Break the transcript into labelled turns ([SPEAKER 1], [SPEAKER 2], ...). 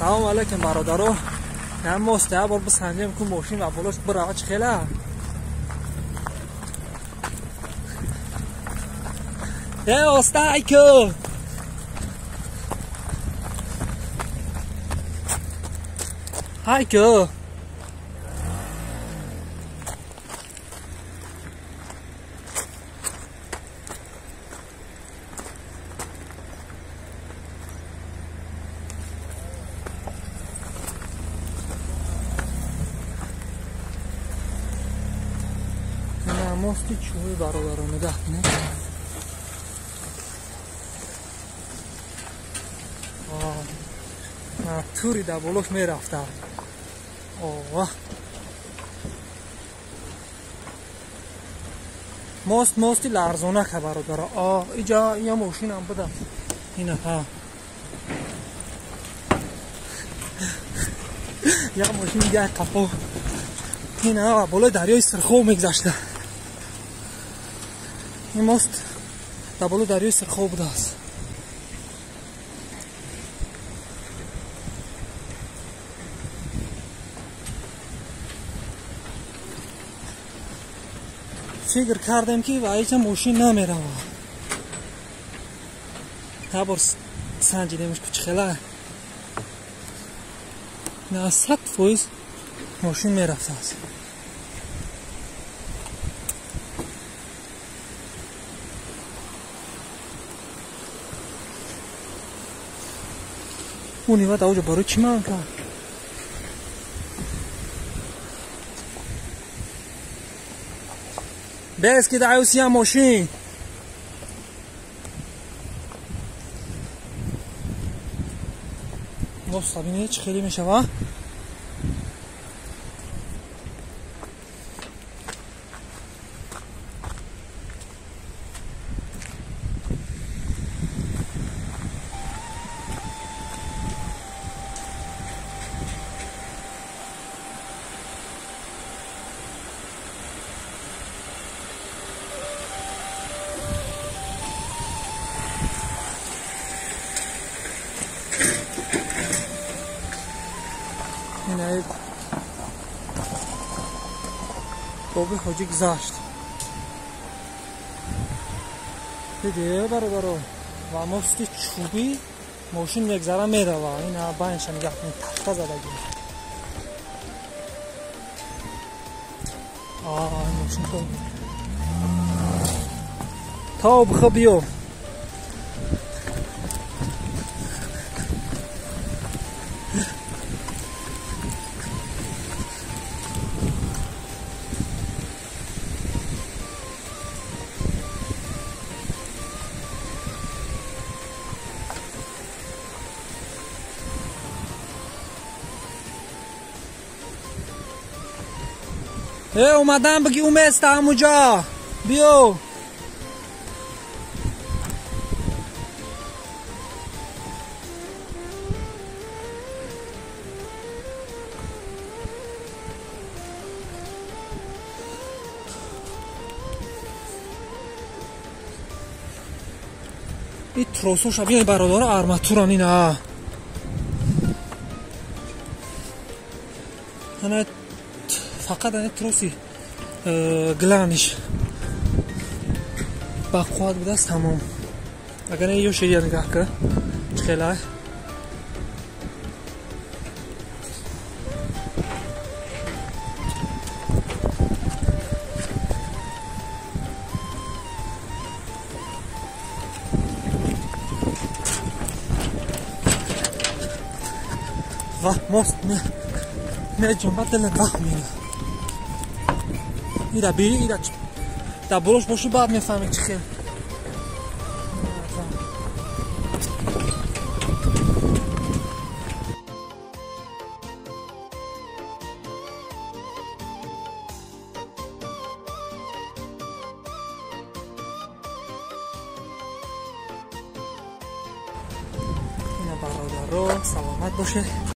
[SPEAKER 1] سلام علیکم برادرو. من مستعد بار بسنجیم که ماشین و بالاش برای چه خیلی استایکو هایکو ماستی چوبی برادرانه ده نه نه توری در بلوش می رفتم. ماستی لرزانه که برادر. اینجا یه ماشین هم بده اینه ها یه ماشین دیگه قفا اینه بالای دریای سرخو میگذشته. این ماست در بالای دریای سرخو بوده است. فکر کردم که وایچه ماشین نمیره تا بار سنجیدمش که خیلی نه 100% ماشین میرفته است. اونی وقت اوجا برای چی من کرد؟ بس که دعوسی هم ماشین مصابینه چه خیلی میشه وا؟ اینه بابی حاجی گذاشت دیده برادرو و ماستی چوبی ماشین میگذره میره و اینه باینش هم نگه کنید تخته زده گیر ماشین تو تا بخوا بیو اومدم بگی اومسته همونجا بیو این تروسو شبیه برادر ارماتوران اینه فقط این تروسی گلانش با خود بوده است تمام. اگر این یو شیعه نگاه که خیلی و ماست می جنبت دل نگاه میره ایده بیری ایده در بروش باشی بعد میفهمی چی خیلی اینه برادر رو سلامت باشه.